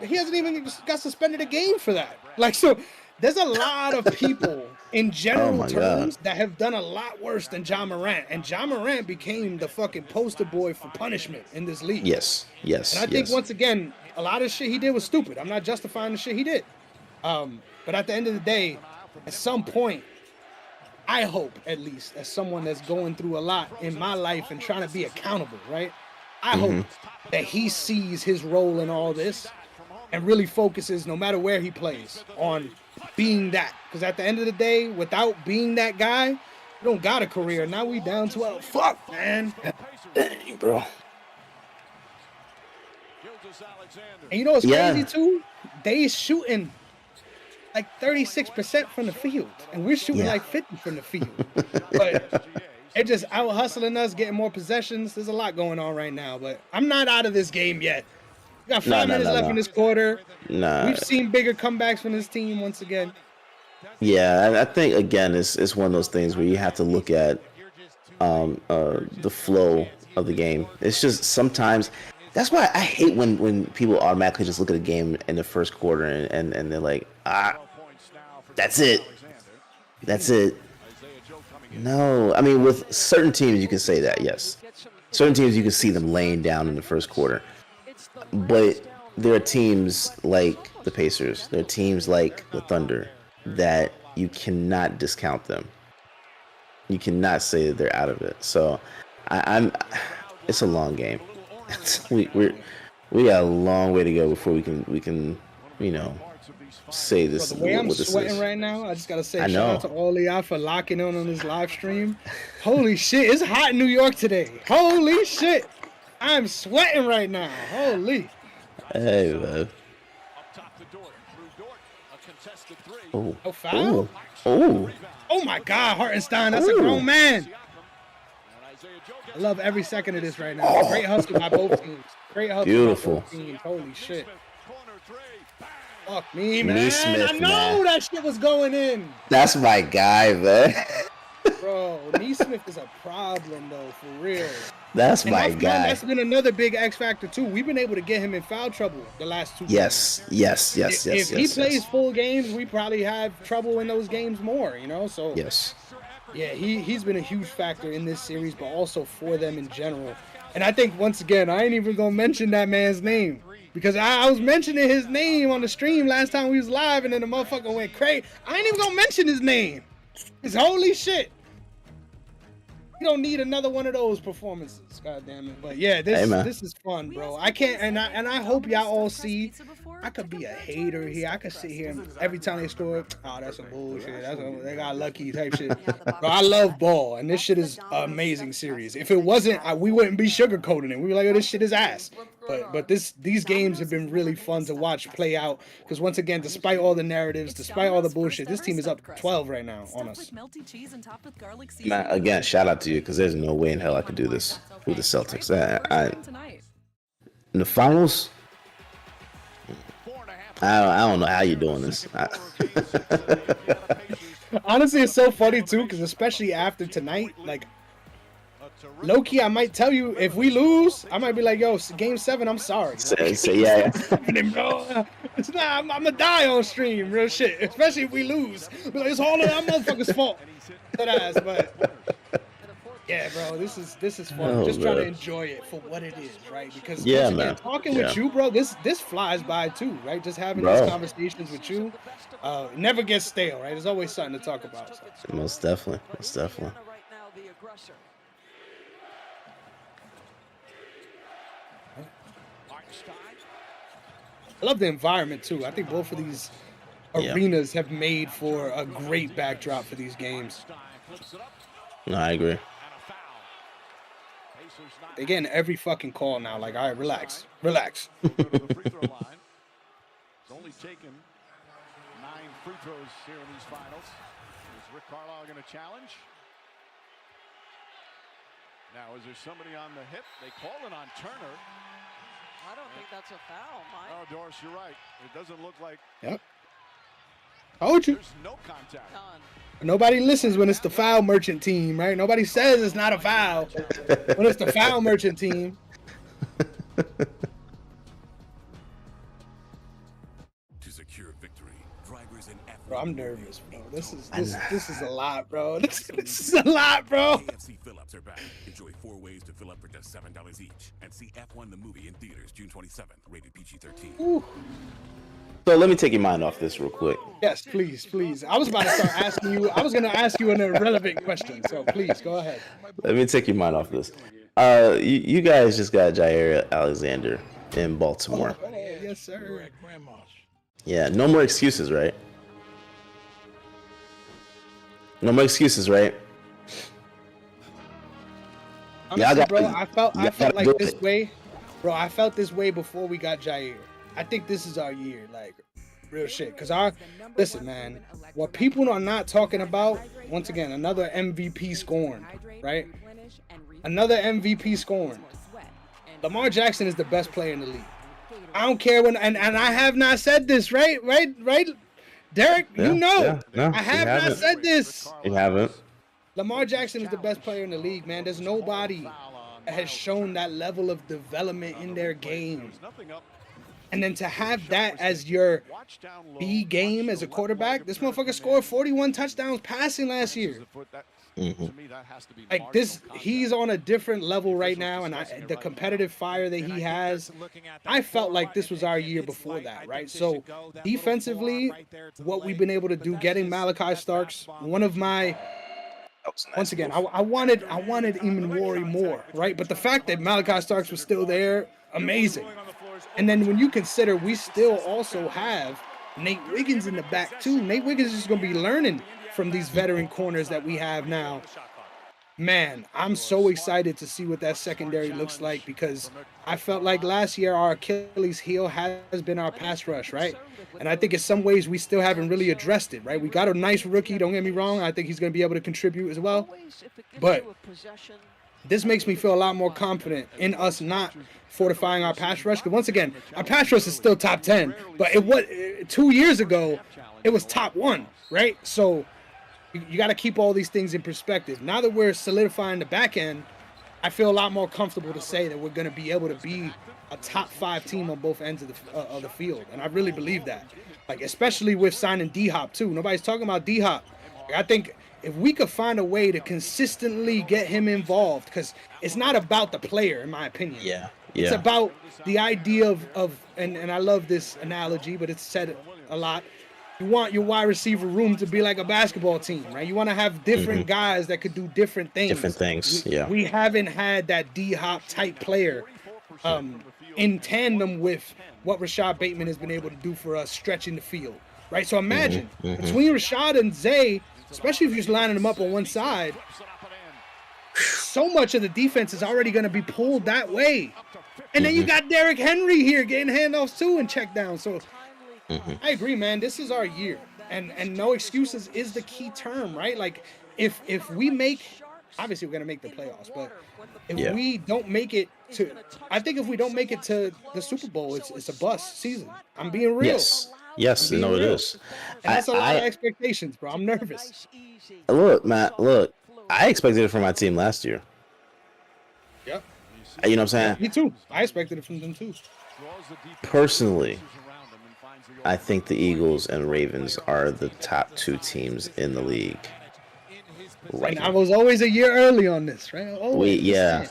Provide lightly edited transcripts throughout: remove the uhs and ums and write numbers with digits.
he hasn't even got suspended a game for that. Like, so there's a lot of people in Oh general my God. terms that have done a lot worse than Ja Morant. And Ja Morant became the fucking poster boy for punishment in this league. Yes. And Yes. I think Yes. once again, a lot of shit he did was stupid. I'm not justifying the shit he did. But at the end of the day, at some point, I hope, at least, as someone that's going through a lot in my life and trying to be accountable, right? I hope Hmm. that he sees his role in all this and really focuses, no matter where he plays, on being that. Because at the end of the day, without being that guy, you don't got a career. Now we down 12. Fuck, man. Dang, bro. And you know what's crazy, Yeah. too? They shooting like 36% from the field, and we're shooting Yeah. like 50 from the field. But they're just out hustling us, getting more possessions. There's a lot going on right now, but I'm not out of this game yet. We got No. 5 minutes left in this quarter. Nah. We've seen bigger comebacks from this team once again. Yeah, I think again it's one of those things where you have to look at the flow of the game. It's just sometimes that's why I hate when people automatically just look at a game in the first quarter and they're like, that's it. That's it. No. I mean, with certain teams you can say that, yes. Certain teams you can see them laying down in the first quarter. But there are teams like the Pacers, there are teams like the Thunder that you cannot discount them. You cannot say that they're out of it. So I'm. It's a long game. We got a long way to go before we can say Bro, this the way I'm what this sweating is. right now, I just gotta say I shout out know. to all of y'all for locking in on this live stream. Holy shit, it's hot in New York today. Holy shit. I'm sweating right now. Holy. Hey man. Oh. No foul? Oh. Oh my God, Hartenstein, that's a Ooh. grown man. I love every second of this right now. Great hustle by both teams. Great hustle Beautiful. by both teams. Holy shit. Fuck me, man. Nesmith, I know man. that shit was going in. That's my guy, man. Bro, Nesmith is a problem, though, for real. That's And my off man, guy. that's been another big X factor, too. We've been able to get him in foul trouble the last 2 games. Yes. If he plays full games, we probably have trouble in those games more, you know? So, Yes. yeah, he's been a huge factor in this series, but also for them in general. And I think, once again, I ain't even going to mention that man's name. Because I was mentioning his name on the stream last time we was live, and then the motherfucker went crazy. I ain't even going to mention his name. It's holy shit. You don't need another one of those performances, god damn it. But yeah, this is fun, bro. I can't, and I hope y'all all see. I could be a hater here. I could sit here and every time they score, oh, that's some bullshit. They got lucky type shit. Bro, I love ball, and this shit is an amazing series. If it wasn't, we wouldn't be sugarcoating it. We were like, oh, this shit is ass. But these games have been really fun to watch play out because once again, despite all the narratives, despite all the bullshit, this team is up 12 right now on us. Man, again, shout out to you because there's no way in hell I could do this with the Celtics. In the finals, I don't know how you're doing this. Honestly, it's so funny too because especially after tonight, like low-key, I might tell you if we lose, I might be like, yo, game 7, I'm sorry. Yeah. Bro, it's not, I'm gonna die on stream, real shit. Especially if we lose. Be like, it's all of that motherfucker's fault. That ass, but yeah, bro, this is fun. Oh, just try to man. enjoy it for what it is, right? Because Yeah, once again, man. talking with you, bro, this flies by too, right? Just having Bro. these conversations with you, never gets stale, right? There's always something to talk about. So. Most definitely. I love the environment too. I think both of these arenas have made for a great backdrop for these games. No, I agree. They're getting every fucking call now. Like, all right, relax. It's only taken 9 free throws here in these finals. Is Rick Carlisle going to challenge? Now, is there somebody on the hip? They call it on Turner. I don't think that's a foul, Mike. Oh, Doris, you're right. It doesn't look like. Yep. Told you. There's no contact. None. Nobody listens when it's the foul merchant team, right? Nobody says it's not a foul when it's the foul merchant team. secure victory. Drivers in F1 Bro, I'm nervous, bro. This is a lot, bro. This is a lot, bro. KFC fill-ups are back. Enjoy 4 ways to fill up for just $7 each. And see F1 the movie in theaters June 27th, rated PG-13. Ooh. So let me take your mind off this real quick. Yes, please, please. I was about to start asking you. I was gonna ask you an irrelevant question. So please go ahead. Let me take your mind off this. You guys just got Jair Alexander in Baltimore. Oh, yes, sir. Yeah, no more excuses, right? No more excuses, right? Honestly, bro, I felt gotta like do this it. way. Bro, I felt this way before we got Jair. I think this is our year, like real shit. Cause listen, man, what people are not talking about, once again, another MVP scorned, right? Another MVP scorned. Lamar Jackson is the best player in the league. I don't care when, and I have not said this, right, Derek? You know, no, I have not said this. You haven't. Lamar Jackson is the best player in the league, man. There's nobody that has shown that level of development in their game. And then to have that as your B game as a quarterback, this motherfucker scored 41 touchdowns passing last year. Like this, he's on a different level right now, and the competitive fire that he has, I felt like this was our year before that, right? So defensively, what we've been able to do, getting Malachi Starks, one of my, once again, I wanted Eamon more, right? But the fact that Malachi Starks was still there, amazing. And then when you consider we still also have Nate Wiggins in the back too. Nate Wiggins is going to be learning from these veteran corners that we have now. Man, I'm so excited to see what that secondary looks like, because I felt like last year our Achilles heel has been our pass rush, right? And I think in some ways we still haven't really addressed it, right? We got a nice rookie, don't get me wrong. I think he's going to be able to contribute as well. But this makes me feel a lot more confident in us not fortifying our pass rush. Because once again, our pass rush is still top 10, but it was 2 years ago, it was top 1, right? So you got to keep all these things in perspective. Now that we're solidifying the back end, I feel a lot more comfortable to say that we're going to be able to be a top 5 team on both ends of the field. And I really believe that, like, especially with signing D-Hop too. Nobody's talking about D-Hop. Like, I think if we could find a way to consistently get him involved, because it's not about the player, in my opinion. Yeah. It's about the idea of and I love this analogy, but it's said a lot. You want your wide receiver room to be like a basketball team, right? You want to have different guys that could do different things. We haven't had that D-Hop type player in tandem with what Rashad Bateman has been able to do for us stretching the field, right? So imagine between Rashad and Zay, especially if you're just lining them up on one side, so much of the defense is already going to be pulled that way. And then you got Derrick Henry here getting handoffs too and check down. So I agree, man. This is our year. And no excuses is the key term, right? Like if we make, obviously we're going to make the playoffs, but if we don't make it to, I think if we don't make it to the Super Bowl, it's a bust season. I'm being real. Yes, no, it is. And that's a lot of expectations, bro. I'm nervous. Look, Matt, I expected it from my team last year. Yep. You know what I'm saying? Me too. I expected it from them too. Personally, I think the Eagles and Ravens are the top 2 teams in the league. Right. And I was always a year early on this, right? Yeah.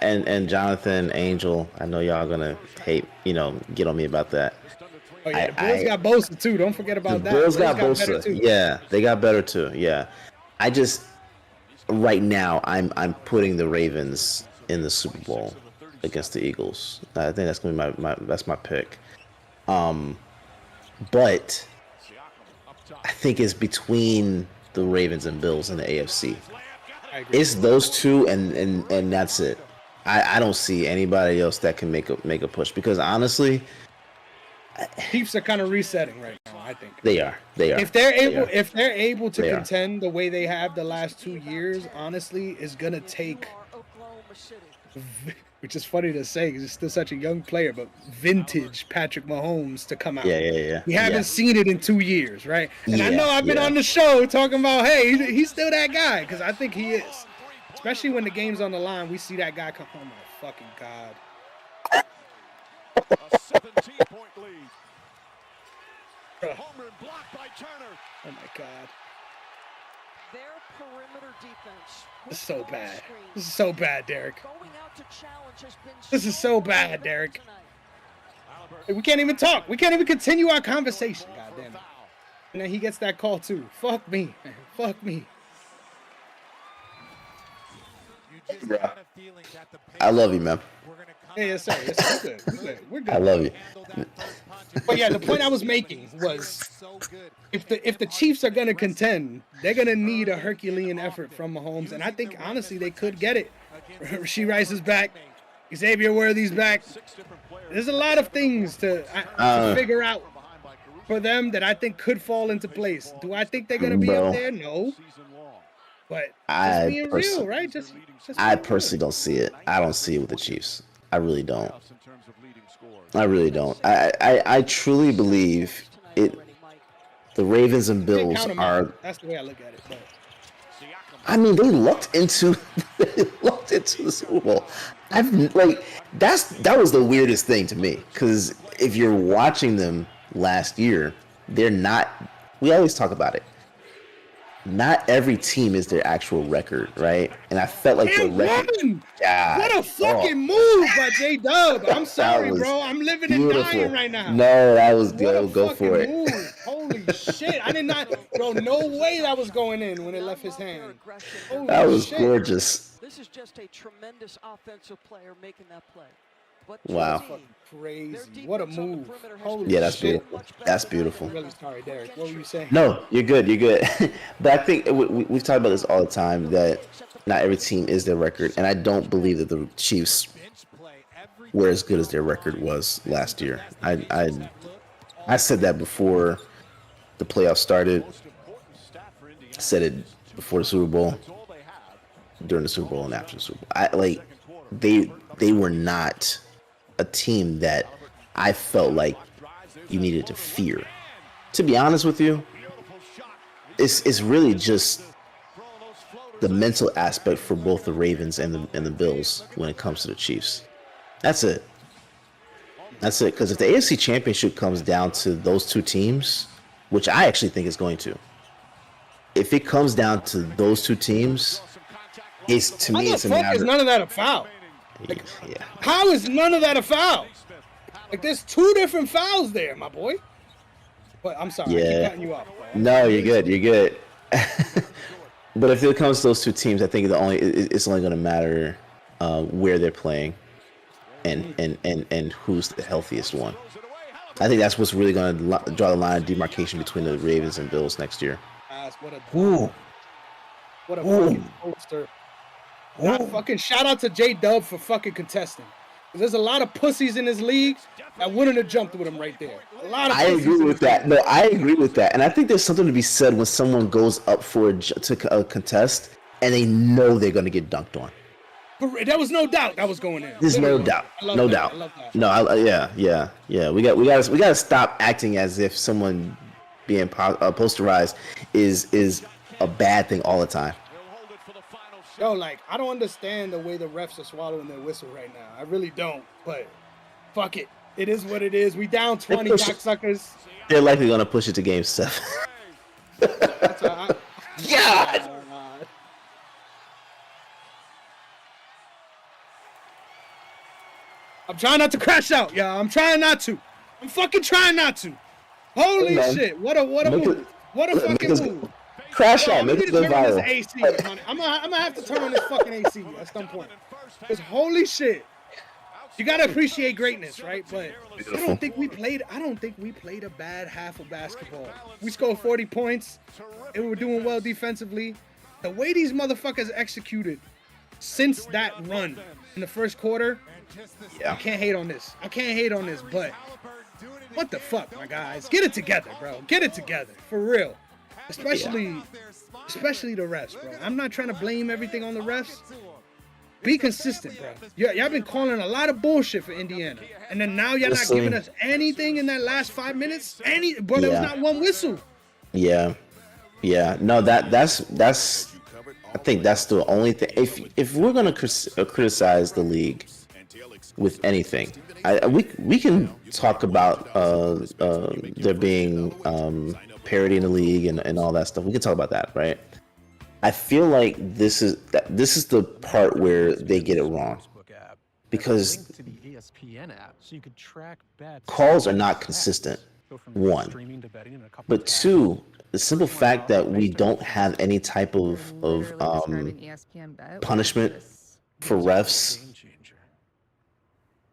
And Jonathan Angel, I know y'all gonna hate, get on me about that. Oh yeah, the Bills got Bosa too. Don't forget about that. The Bills got Bosa. Yeah, they got better too. Yeah, I just right now I'm putting the Ravens in the Super Bowl against the Eagles. I think that's gonna be that's my pick. But I think it's between the Ravens and Bills in the AFC. It's those two, and that's it. I don't see anybody else that can make a push, because honestly, Chiefs are kind of resetting right now. I think they are. If they're able to contend the way they have the last 2 years, honestly, is gonna take. Which is funny to say because he's still such a young player, but vintage Patrick Mahomes to come out. Yeah. We haven't seen it in 2 years, right? And I know I've been on the show talking about, hey, he's still that guy, because I think he is. Especially when the game's on the line, we see that guy come. Oh my fucking God. A 17-point lead. Home run blocked by Turner. Oh my God. Their perimeter defense. This is so with bad. screens, This is so bad, Derek. going out to challenge has been This is so bad, important Derek. tonight. We can't even talk. We can't even continue our conversation. God damn it. And then he gets that call too. Fuck me, man. Fuck me. Bruh. I love you, man. Yeah, yes, sir. Yes, sir. We're good. We're good. We're good. I love you. But yeah, the point I was making was if the Chiefs are gonna contend, they're gonna need a Herculean effort from Mahomes, and I think honestly they could get it. Rasheed Rice is back. Xavier Worthy's back. There's a lot of things to figure out for them that I think could fall into place. Do I think they're gonna be Bro. up there? No. But just I being real, right? Just I being personally don't see it. I don't see it with the Chiefs. I really don't. I really don't. I truly believe it. The Ravens and real. Bills Count 'em are. out. That's the way I look at it. But I mean, they looked into the Super Bowl. That was the weirdest thing to me, because if you're watching them last year, they're not. We always talk about it. Not every team is their actual record, right? And I felt like the and record. won! God, What a fucking move by J Dub. I'm sorry, was bro. I'm living and beautiful. dying right now. No, that was What good. a Go fucking for it. move. Holy shit. I did not, bro, no way that was going in when it left his hand. Holy That was shit. gorgeous. This is just a tremendous offensive player making that play. But Wow. Jimmy, Crazy. What a move. Holy Yeah, that's shit. beautiful. That's beautiful. I'm really sorry, Derek. What were you saying? No, you're good. You're good. But I think we've talked about this all the time, that not every team is their record, and I don't believe that the Chiefs were as good as their record was last year. I said that before the playoffs started. Said it before the Super Bowl, during the Super Bowl, and after the Super Bowl. They were not a team that I felt like you needed to fear. To be honest with you, it's really just the mental aspect for both the Ravens and the Bills when it comes to the Chiefs. That's it. That's it. Because if the AFC Championship comes down to those two teams, which I actually think it's going to, if it comes down to those two teams, it's to How me the it's a fuck is matter. none of that a foul? Yeah. How is none of that a foul? Like, there's two different fouls there, my boy. But I'm sorry, I Yeah. keep cutting you off, bro. No, you're good. You're good. But if it comes to those two teams, I think it's only going to matter where they're playing and who's the healthiest one. I think that's what's really going to draw the line of demarcation between the Ravens and Bills next year. Guys, what a Ooh. fucking poster. Fucking shout out to J Dub for fucking contesting. 'Cause there's a lot of pussies in this league that wouldn't have jumped with him right there. A lot of I pussies agree in with this that. No, I agree with that. And I think there's something to be said when someone goes up for to contest and they know they're going to get dunked on. league. There was no doubt that was going in. There's no Literally. doubt. I love No that. doubt. I love that. No, yeah. We got to stop acting as if someone being posterized is a bad thing all the time. Yo, like, I don't understand the way the refs are swallowing their whistle right now. I really don't. But fuck it. It is what it is. We down 20, push it. cocksuckers. They're likely going to push it to Game 7. That's God. I'm trying not to crash out, y'all. I'm trying not to. I'm fucking trying not to. Holy Hey, man. shit. What a Make move. it- What a make fucking us- move. Crash Yo, out. I'm Make gonna it go turn on this viral. AC, man. I'm gonna have to turn on this fucking AC at some point. Because holy shit. You gotta appreciate greatness, right? But I don't think we played a bad half of basketball. We scored 40 points, and we were doing well defensively. The way these motherfuckers executed since that run in the first quarter, I can't hate on this. But what the fuck, my guys? Get it together, bro. Get it together. For real. Especially the refs, bro. I'm not trying to blame everything on the refs. Be consistent, bro. Y'all been calling a lot of bullshit for Indiana. And then now y'all not Listen. giving us anything in that last 5 minutes? Bro, there was Yeah. not one whistle. Yeah. No, that's. I think that's the only thing. If we're gonna criticize the league with anything, we can talk about there being parity in the league and all that stuff. We can talk about that, right? I feel like this is the part where they get it wrong, because to the ESPN app so you could track bets. calls are not consistent. One, but two, the simple fact that we don't have any type of punishment for refs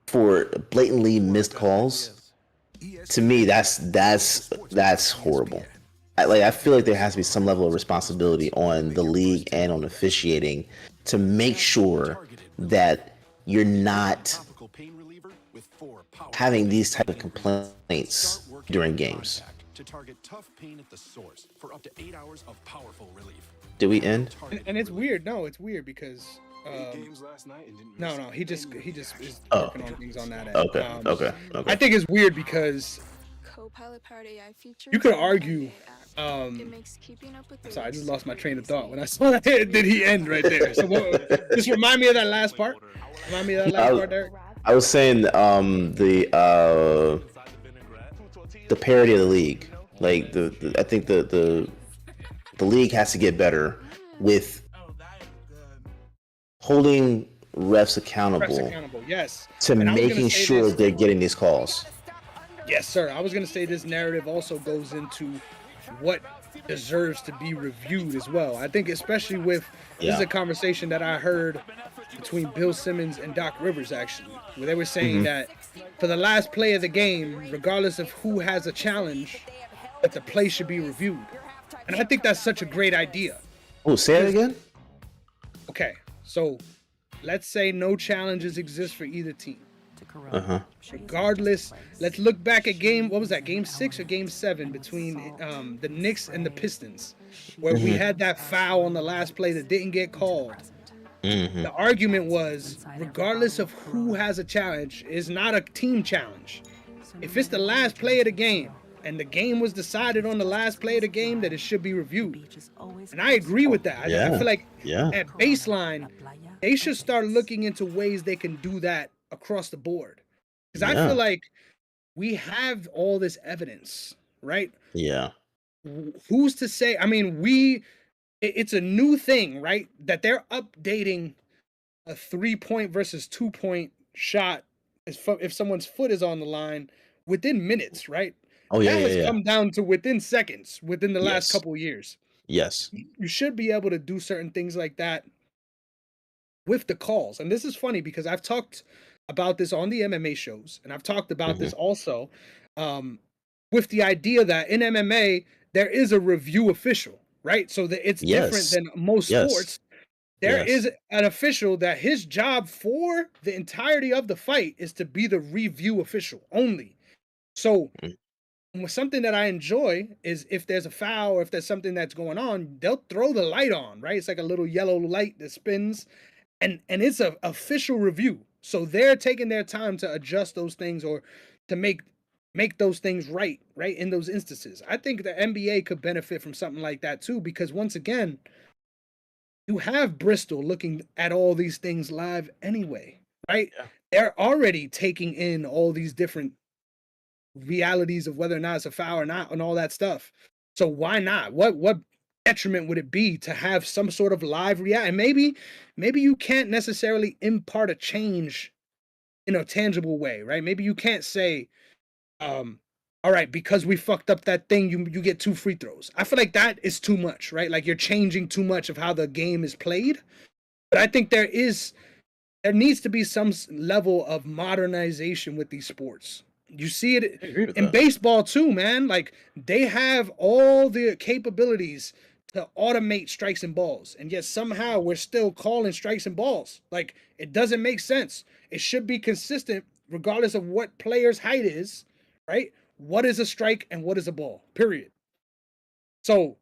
for blatantly missed calls, to me that's horrible. I feel like there has to be some level of responsibility on the league and on officiating to make sure that you're not having these type of complaints during games. To target tough pain at the source for up to 8 hours of powerful relief. Did we end? And it's weird. No, it's weird because no, he just is working on things on that end. Okay. I think it's weird because Copilot-powered AI features you could in the argue. Monday app. It makes keeping up with the Sorry, I just latest lost my train of trends thought when I saw that. Did he end right there? So just remind me of that last part. Remind me of that last part, Derek. I was saying the parity of the league. Like I think the league has to get better with holding refs accountable, Yes. to And I was gonna making say sure this- they're getting these calls. Yes, sir. I was going to say this narrative also goes into what deserves to be reviewed as well. I think especially with this is a conversation that I heard between Bill Simmons and Doc Rivers, actually, where they were saying that for the last play of the game, regardless of who has a challenge, that the play should be reviewed. And I think that's such a great idea. Oh, say it again? Okay, so let's say no challenges exist for either team. Regardless, let's look back at what was that, game 6 or game 7 between the Knicks and the Pistons, where we had that foul on the last play that didn't get called. The argument was, regardless of who has a challenge, is not a team challenge. If it's the last play of the game, and the game was decided on the last play of the game, that it should be reviewed. And I agree with that. I feel like at baseline, they should start looking into ways they can do that across the board. Because I feel like we have all this evidence, right? Yeah. Who's to say? I mean, it's a new thing, right? That they're updating a 3-point versus 2-point shot if someone's foot is on the line within minutes, right? Oh yeah, that has come down to within seconds within the last couple of years. Yes. You should be able to do certain things like that with the calls. And this is funny because I've talked about this on the MMA shows, and I've talked about this also with the idea that in MMA there is a review official, right? So that it's different than most sports. There is an official that his job for the entirety of the fight is to be the review official only. So something that I enjoy is if there's a foul or if there's something that's going on, they'll throw the light on, right? It's like a little yellow light that spins, and it's an official review. So they're taking their time to adjust those things or to make those things right in those instances. I think the NBA could benefit from something like that too, because once again, you have Bristol looking at all these things live anyway, right? Yeah. They're already taking in all these different realities of whether or not it's a foul or not and all that stuff. So why not? What detriment would it be to have some sort of live react? And maybe you can't necessarily impart a change in a tangible way, right? Maybe you can't say, all right, because we fucked up that thing, you get 2 free throws. I feel like that is too much, right? Like you're changing too much of how the game is played. But I think there needs to be some level of modernization with these sports. You see it in baseball too, man. Like they have all the capabilities to automate strikes and balls, and yet somehow we're still calling strikes and balls. Like it doesn't make sense. It should be consistent regardless of what player's height is, right? What is a strike and what is a ball, period. So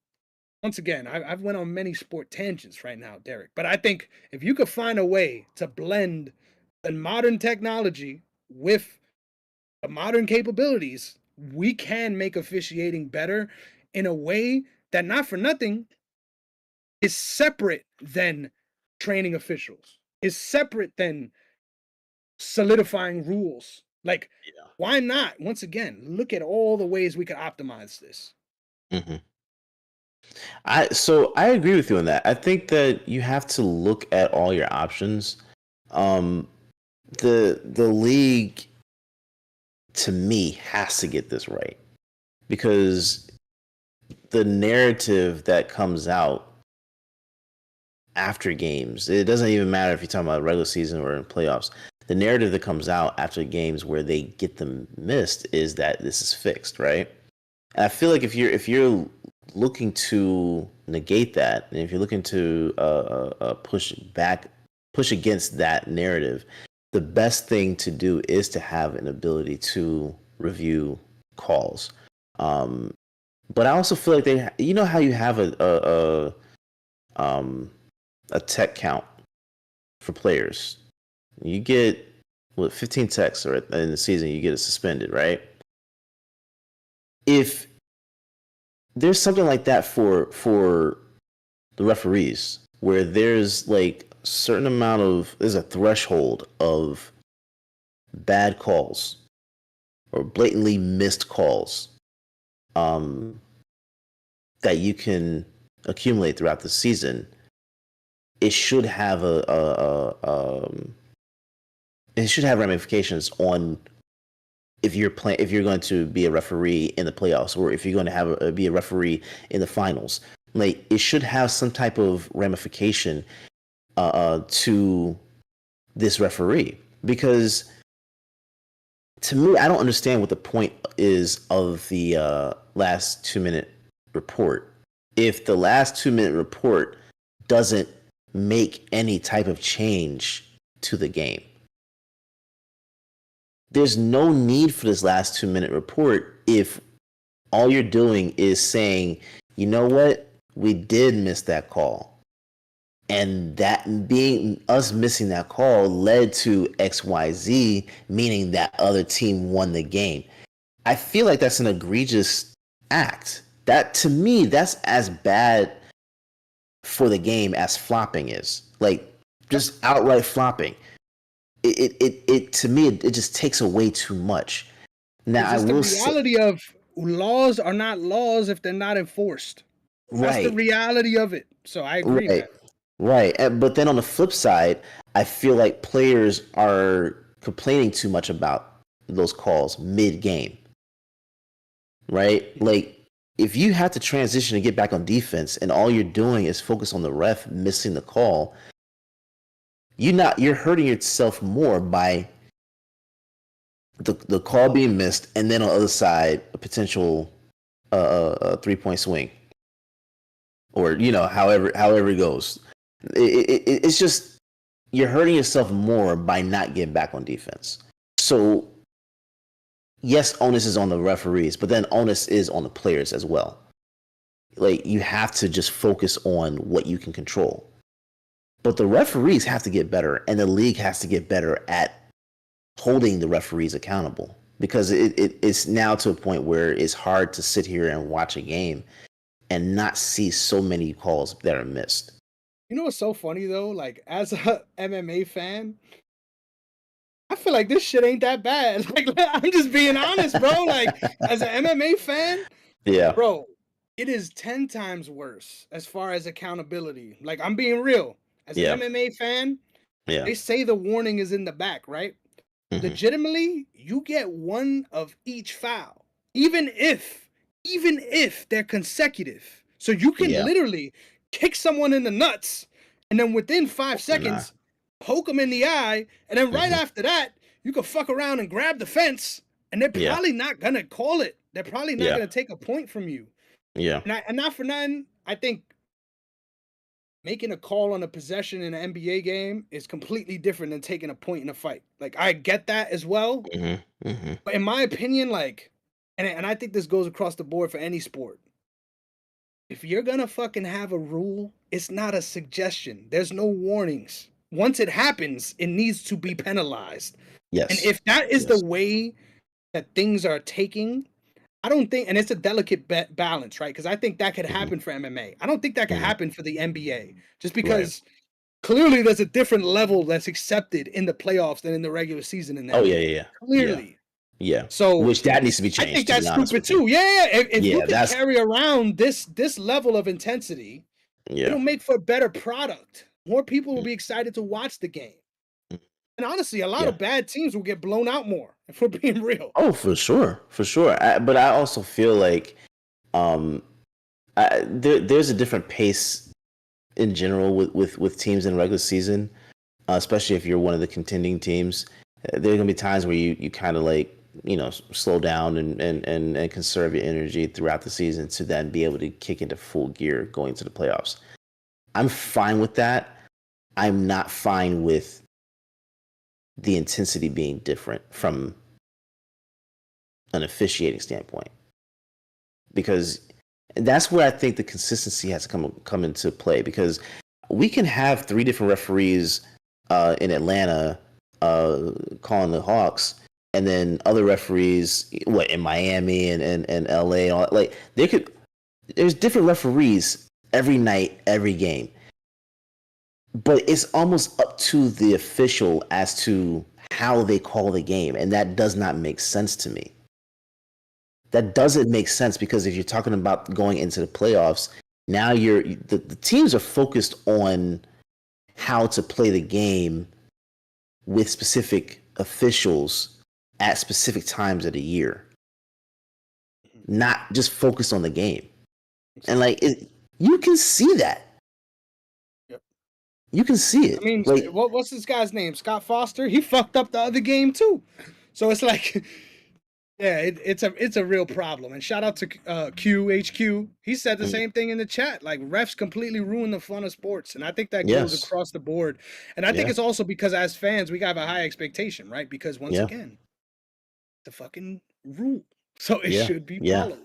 once again, I've went on many sport tangents right now, Derek, but I think if you could find a way to blend the modern technology with the modern capabilities, we can make officiating better in a way that, not for nothing, is separate than training officials, is separate than solidifying rules, Like, Yeah. why not? Once again, look at all the ways we could optimize this. Hmm. I agree with you on that. I think that you have to look at all your options. Um, the league, to me, has to get this right, because the narrative that comes out after games, it doesn't even matter if you're talking about regular season or in playoffs. The narrative that comes out after games where they get them missed is that this is fixed, right? And I feel like if you're looking to negate that, and if you're looking to push against that narrative, the best thing to do is to have an ability to review calls. But I also feel like you know how you have a tech count for players. You get 15 techs or in the season, you get it suspended, right? If there's something like that for the referees, where there's like there's a threshold of bad calls or blatantly missed calls that you can accumulate throughout the season, it should have it should have ramifications on if you're going to be a referee in the playoffs, or if you're going to be a referee in the finals. Like, it should have some type of ramification to this referee, because to me, I don't understand what the point is of the last 2-minute report if the last 2-minute report doesn't make any type of change to the game. There's no need for this last 2-minute report if all you're doing is saying, you know what, we did miss that call, and that being us missing that call led to XYZ, meaning that other team won the game. I feel like that's an egregious act. That, to me, that's as bad for the game as flopping is. Like, just outright flopping. It to me, it just takes away too much. Now, it's just the reality of laws are not laws if they're not enforced. That's the reality of it. So I agree with that. Right. But then on the flip side, I feel like players are complaining too much about those calls mid-game. Right? Like, if you have to transition and get back on defense and all you're doing is focus on the ref missing the call, you're hurting yourself more by the call being missed, and then on the other side, a potential 3-point swing, or however it goes. It's just, you're hurting yourself more by not getting back on defense. So yes, onus is on the referees, but then onus is on the players as well. Like, you have to just focus on what you can control. But the referees have to get better, and the league has to get better at holding the referees accountable, because it's now to a point where it's hard to sit here and watch a game and not see so many calls that are missed. You know what's so funny though? Like, as a MMA fan, I feel like this shit ain't that bad. Like, I'm just being honest, bro. Like, as an MMA fan, yeah, bro, it is 10 times worse as far as accountability. Like, I'm being real. As an MMA fan, they say the warning is in the back, right? Mm-hmm. Legitimately, you get one of each foul, even if they're consecutive. So you can literally kick someone in the nuts, and then within 5 seconds, poke them in the eye, and then right after that, you can fuck around and grab the fence, and they're probably not gonna call it. They're probably not gonna take a point from you. Yeah. And not for nothing, I think making a call on a possession in an NBA game is completely different than taking a point in a fight. Like, I get that as well. Mm-hmm. Mm-hmm. But in my opinion, like, and I think this goes across the board for any sport. If you're gonna fucking have a rule, it's not a suggestion. There's no warnings. Once it happens, it needs to be penalized. Yes. And if that is the way that things are taking, I don't think, and it's a delicate balance, right? Because I think that could happen for MMA. I don't think that could happen for the NBA, just because clearly there's a different level that's accepted in the playoffs than in the regular season in that. Oh yeah. Clearly. Yeah. So which that needs to be I changed. think to that's be honest stupid with you. too. Yeah. If Yeah, you can that's- carry around this level of intensity, it'll make for a better product. More people will be excited to watch the game. And honestly, a lot of bad teams will get blown out more, if we're being real. Oh, for sure. But I also feel like there's a different pace in general with teams in regular season, especially if you're one of the contending teams. There are gonna be times where you kind of like, you know, slow down and conserve your energy throughout the season to then be able to kick into full gear going to the playoffs. I'm fine with that. I'm not fine with the intensity being different from an officiating standpoint, because that's where I think the consistency has to come into play, because we can have 3 different referees in Atlanta calling the Hawks, and then other referees in Miami and LA, all, like there's different referees every night, every game. But it's almost up to the official as to how they call the game, and that does not make sense to me. That doesn't make sense, because if you're talking about going into the playoffs, now the teams are focused on how to play the game with specific officials at specific times of the year, not just focused on the game. And like you can see that. You can see it. I mean, like, what's this guy's name? Scott Foster. He fucked up the other game too. So it's like, yeah, it's a real problem. And shout out to QHQ. He said the same thing in the chat. Like, refs completely ruin the fun of sports, and I think that goes across the board. And I think it's also because as fans we have a high expectation, right? Because once again, the fucking rule, so it should be followed.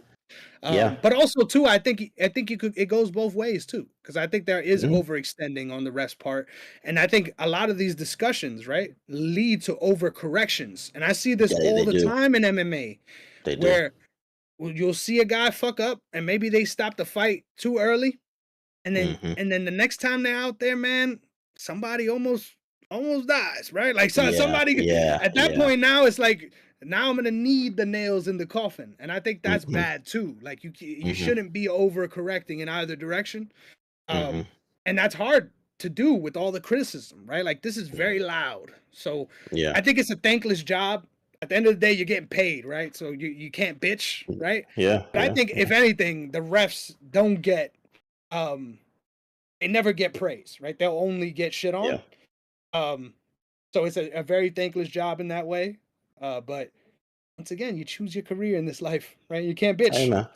But also too, I think it goes both ways too, because I think there is overextending on the refs' part, and I think a lot of these discussions, right, lead to overcorrections, and I see this all the time in MMA, where you'll see a guy fuck up, and maybe they stop the fight too early, and then the next time they're out there, man, somebody almost dies, right? Like somebody at that point now it's like, now I'm gonna need the nails in the coffin, and I think that's bad too. Like you shouldn't be overcorrecting in either direction, and that's hard to do with all the criticism, right? Like this is very loud, so I think it's a thankless job. At the end of the day, you're getting paid, right? So you can't bitch, right? But I think if anything, the refs don't get, they never get praise, right? They'll only get shit on. So it's a very thankless job in that way. But once again, you choose your career in this life, right? You can't bitch.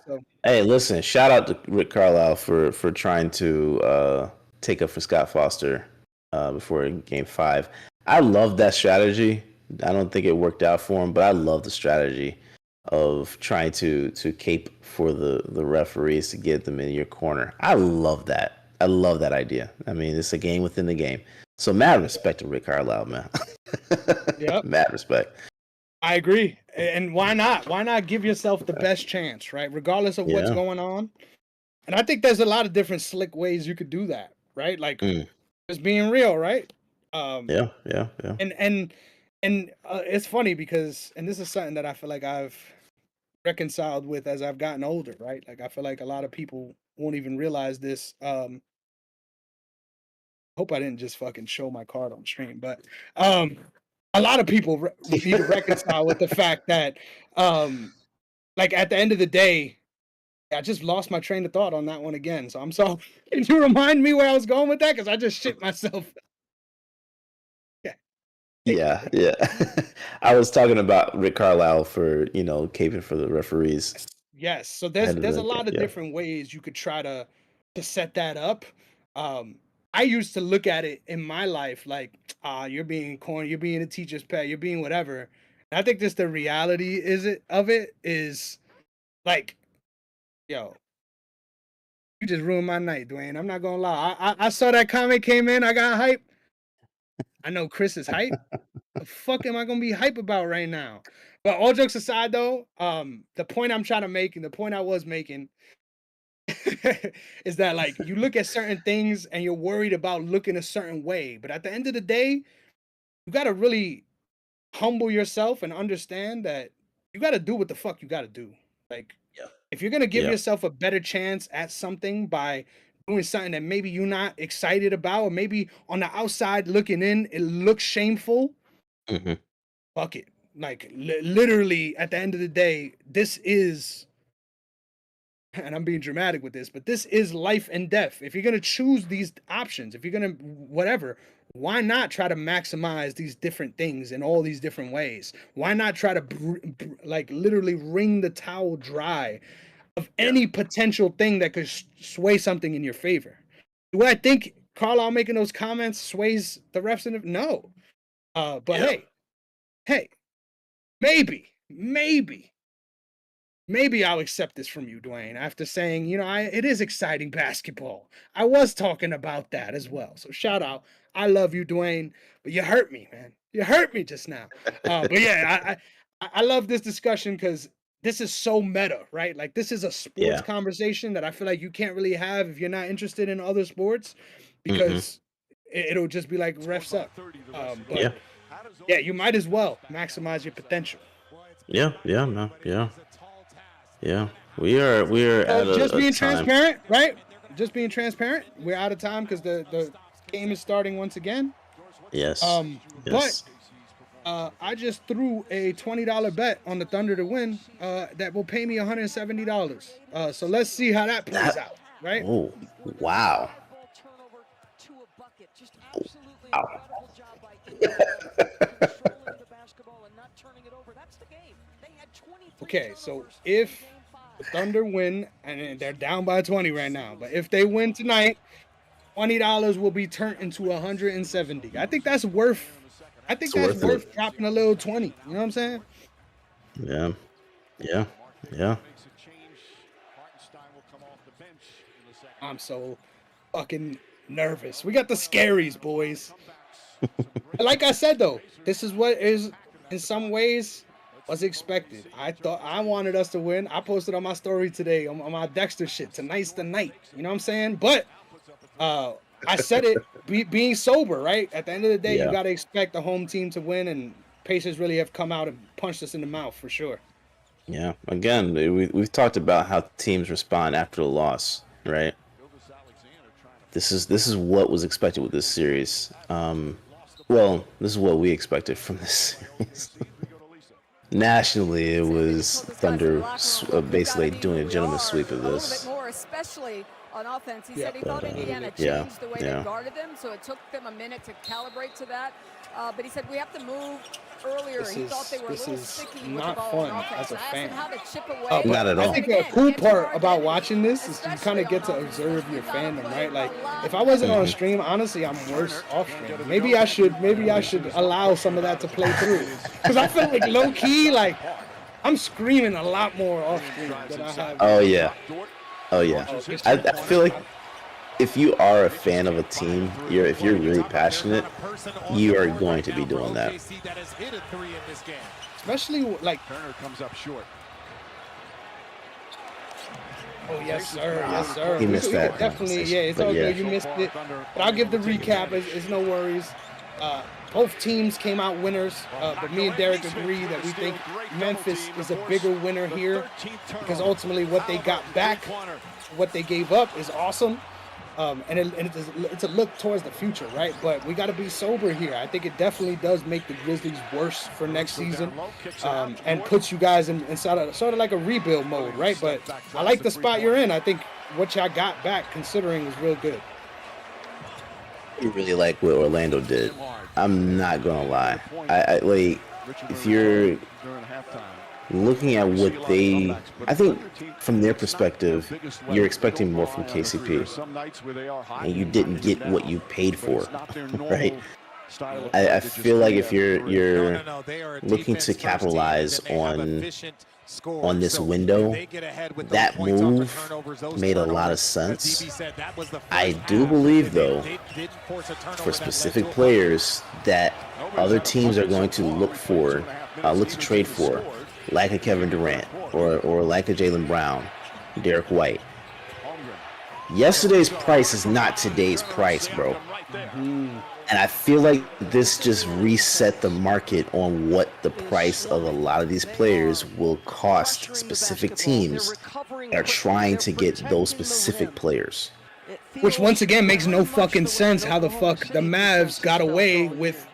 Hey, listen, shout out to Rick Carlisle for trying to take up for Scott Foster before Game 5. I love that strategy. I don't think it worked out for him, but I love the strategy of trying to cape for the referees to get them in your corner. I love that. I love that idea. I mean, it's a game within the game. So mad respect to Rick Carlisle, man. Mad respect. I agree. And why not? Why not give yourself the best chance, right? Regardless of what's going on. And I think there's a lot of different slick ways you could do that, right? Like just being real, right? And it's funny because, and this is something that I feel like I've reconciled with as I've gotten older, right? Like I feel like a lot of people won't even realize this. Hope I didn't just fucking show my card on stream, but a lot of people need to reconcile with the fact that, like at the end of the day, I just lost my train of thought on that one again. So I'm sorry. Can you remind me where I was going with that? Because I just shit myself. Yeah. I was talking about Rick Carlisle for, caping for the referees. Yes. So there's a lot of different ways you could try to set that up. I used to look at it in my life like, you're being corny, you're being a teacher's pet, you're being whatever. And I think just the reality of it is like, yo, you just ruined my night, Dwayne. I'm not gonna lie. I saw that comment came in, I got hype. I know Chris is hype. The fuck am I gonna be hype about right now? But all jokes aside though, the point I'm trying to make and the point I was making is that like you look at certain things and you're worried about looking a certain way, but at the end of the day, you got to really humble yourself and understand that you got to do what the fuck you got to do. Like, Yeah. if you're going to give Yeah. yourself a better chance at something by doing something that maybe you're not excited about, or maybe on the outside looking in, it looks shameful, hmm fuck it. Like, literally, at the end of the day, this is, and I'm being dramatic with this, but this is life and death. If you're going to choose these options, if you're going to whatever, why not try to maximize these different things in all these different ways? Why not try to like literally wring the towel dry of any potential thing that could sway something in your favor? Do I think Carlisle making those comments sways the refs in the no? But Yeah. hey, maybe I'll accept this from you, Dwayne, after saying, you know, it is exciting basketball. I was talking about that as well. So shout out. I love you, Dwayne, but you hurt me, man. You hurt me just now. But yeah, I love this discussion because this is so meta, right? Like, this is a sports conversation that I feel like you can't really have if you're not interested in other sports, because it'll just be like refs up. But yeah, you might as well maximize your potential. Yeah, man. Yeah. We are at just being time. transparent, right? Just being transparent. We're out of time because the game is starting once again. Yes. But I just threw a $20 bet on the Thunder to win that will pay me $170. So let's see how that plays out, right? Oh, wow. Okay, so if the Thunder win, and they're down by 20 right now, but if they win tonight, $20 will be turned into $170. I think that's worth. I think that's worth dropping a little 20. You know what I'm saying? Yeah. I'm so fucking nervous. We got the scaries, boys. Like I said, though, this is what is, in some ways, was expected. I thought I wanted us to win. I posted on my story today on my Dexter shit. Tonight's the night. You know what I'm saying? But I said it being sober, right? At the end of the day, you got to expect the home team to win, and Pacers really have come out and punched us in the mouth for sure. Yeah. Again, we've talked about how teams respond after the loss, right? This is what was expected with this series. Well, this is what we expected from this series. Nationally, it was Thunder basically doing a gentleman's sweep of this. A little bit more, especially on offense. He said he thought Indiana changed the way they guarded them, so it took them a minute to calibrate to that. But he said we have to move earlier. He thought they were a little sticky with the ball on offense. As a fan. How to chip away. Not at all. I think the cool part about watching this is you kind of get to observe your fandom, right? Like, if I wasn't on stream, honestly, I'm worse off stream. Maybe I should allow some of that to play through, because I feel like low key, like I'm screaming a lot more off stream than I have. Oh yeah. I feel like if you are a fan of a team, if you're really passionate, you are going to be doing that. Especially like Turner comes up short. Oh yes, sir. He missed that. Definitely, yeah. It's all good. You missed it, but I'll give the recap. It's no worries. Both teams came out winners, but me and Derek agree that we think Memphis is a bigger winner here, because ultimately what they got back, what they gave up, is awesome. And it's a look towards the future, right? But we got to be sober here. I think it definitely does make the Grizzlies worse for next season, and puts you guys in sort of like a rebuild mode, right? But I like the spot you're in. I think what y'all got back, considering, is real good. I really like what Orlando did. I'm not gonna lie. I like, if you're looking at what I think from their perspective, you're expecting more from KCP, and you didn't get what you paid for, right? I feel like if you're looking to capitalize on this window, that move made a lot of sense. I do believe, though, for specific players that other teams are going to look to trade for, like a Kevin Durant or like a Jaylen Brown, Derek White. Yesterday's price is not today's price, bro. And I feel like this just reset the market on what the price of a lot of these players will cost specific teams that are trying to get those specific players. Which once again makes no fucking sense how the fuck the Mavs got away with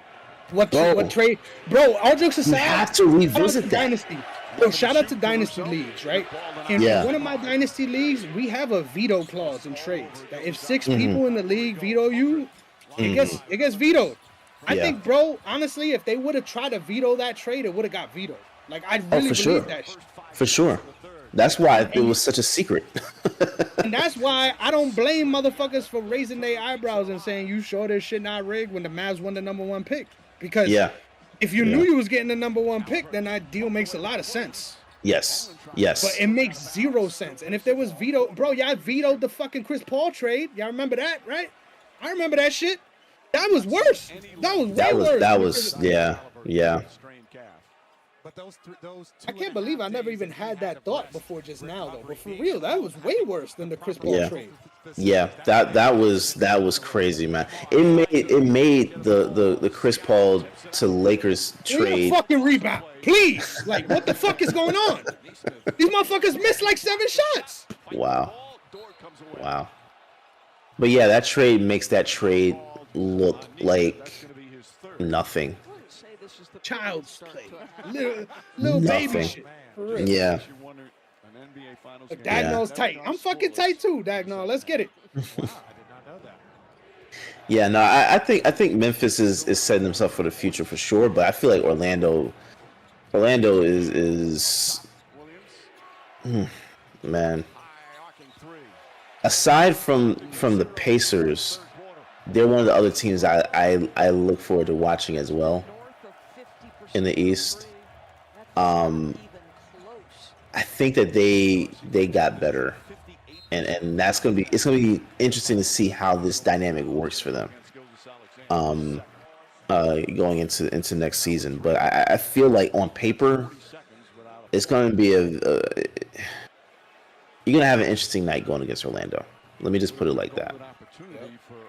what trade. Bro, all jokes aside, you have to revisit that. Dynasty. Bro, shout out to Dynasty Leagues, right? In one of my Dynasty Leagues, we have a veto clause in trades. That if 6 people in the league veto you, it gets vetoed. I think, bro, honestly, if they would have tried to veto that trade, it would have got vetoed. Like, I really believe that shit. For sure. That's why it was such a secret. And that's why I don't blame motherfuckers for raising their eyebrows and saying, you sure this shit not rigged when the Mavs won the #1 pick? Because if you knew you was getting the #1 pick, then that deal makes a lot of sense. Yes. But it makes 0 sense. And if there was veto, bro, y'all vetoed the fucking Chris Paul trade. Y'all remember that, right? I remember that shit. That was worse. That was way worse. That was, yeah. I can't believe I never even had that thought before just now, though. But for real, that was way worse than the Chris Paul trade. Yeah, that was crazy, man. It made the Chris Paul to Lakers trade. Fucking rebound, please. Like, what the fuck is going on? These motherfuckers missed like 7 shots. Wow. But yeah, that trade makes that trade look like nothing. Child's play, little baby shit. For real. Yeah. Dagnall's tight. I'm fucking tight too, Dagnall. Let's get it. Yeah, no, I think Memphis is setting himself for the future for sure, but I feel like Orlando is man. Aside from the Pacers, they're one of the other teams I look forward to watching as well in the East. I think that they got better, and it's gonna be interesting to see how this dynamic works for them, going into next season. But I feel like on paper, it's gonna be you're gonna have an interesting night going against Orlando. Let me just put it like that.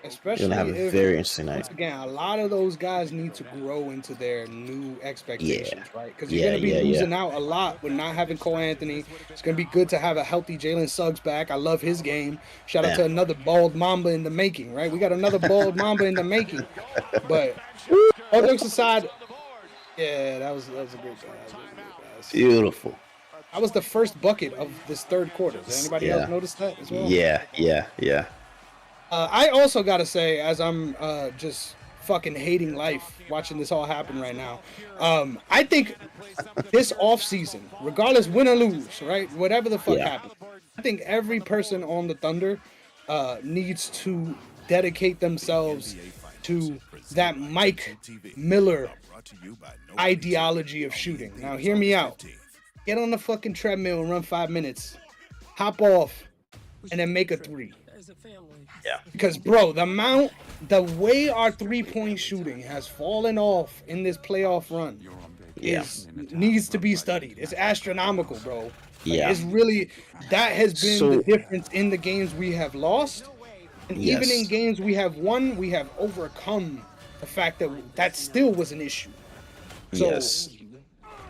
Especially you're gonna have a very interesting night. Once again, a lot of those guys need to grow into their new expectations, right? Because you're gonna be losing out a lot with not having Cole Anthony. It's gonna be good to have a healthy Jalen Suggs back. I love his game. Shout out to another bald Mamba in the making, right? We got another bald Mamba in the making. But all jokes aside, that was a great pass. Beautiful. That was the first bucket of this third quarter. Does anybody else notice that as well? Yeah. I also got to say, as I'm just fucking hating life watching this all happen right now, I think this offseason, regardless win or lose, right, whatever the fuck happens, I think every person on the Thunder needs to dedicate themselves to that Mike Miller ideology of shooting. Now, hear me out. Get on the fucking treadmill and run 5 minutes. Hop off and then make a 3. Yeah. Because, bro, the way our 3-point shooting has fallen off in this playoff run needs to be studied. It's astronomical, bro. Yeah. It's really, that has been the difference in the games we have lost. And even in games we have won, we have overcome the fact that still was an issue. So,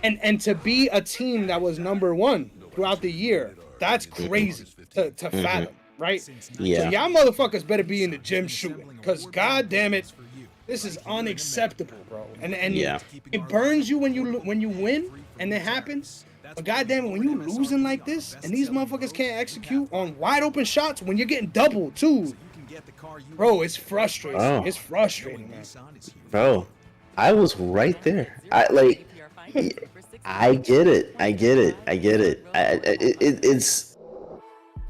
and to be a team that was #1 throughout the year, that's crazy to fathom. Right? Yeah. So y'all motherfuckers better be in the gym shooting, because god damn it, this is unacceptable, bro. And it burns you when you win and it happens. But god damn it, when you losing like this and these motherfuckers can't execute on wide open shots when you're getting doubled too, bro, it's frustrating. Oh. It's frustrating, man. Bro, I was right there. I get it.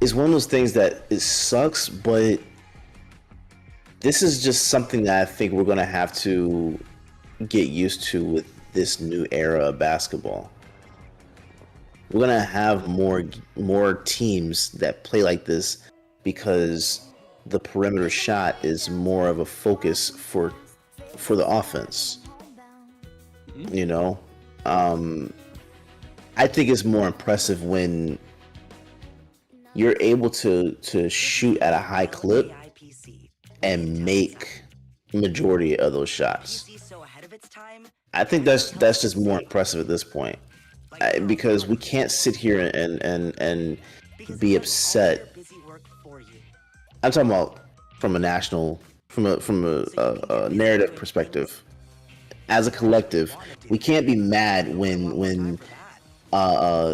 It's one of those things that it sucks, but this is just something that I think we're going to have to get used to with this new era of basketball. We're going to have more teams that play like this because the perimeter shot is more of a focus for the offense. You know? I think it's more impressive when you're able to shoot at a high clip and make majority of those shots. I think that's just more impressive at this point, because we can't sit here and be upset. I'm talking about from a national, from a narrative perspective. As a collective, we can't be mad when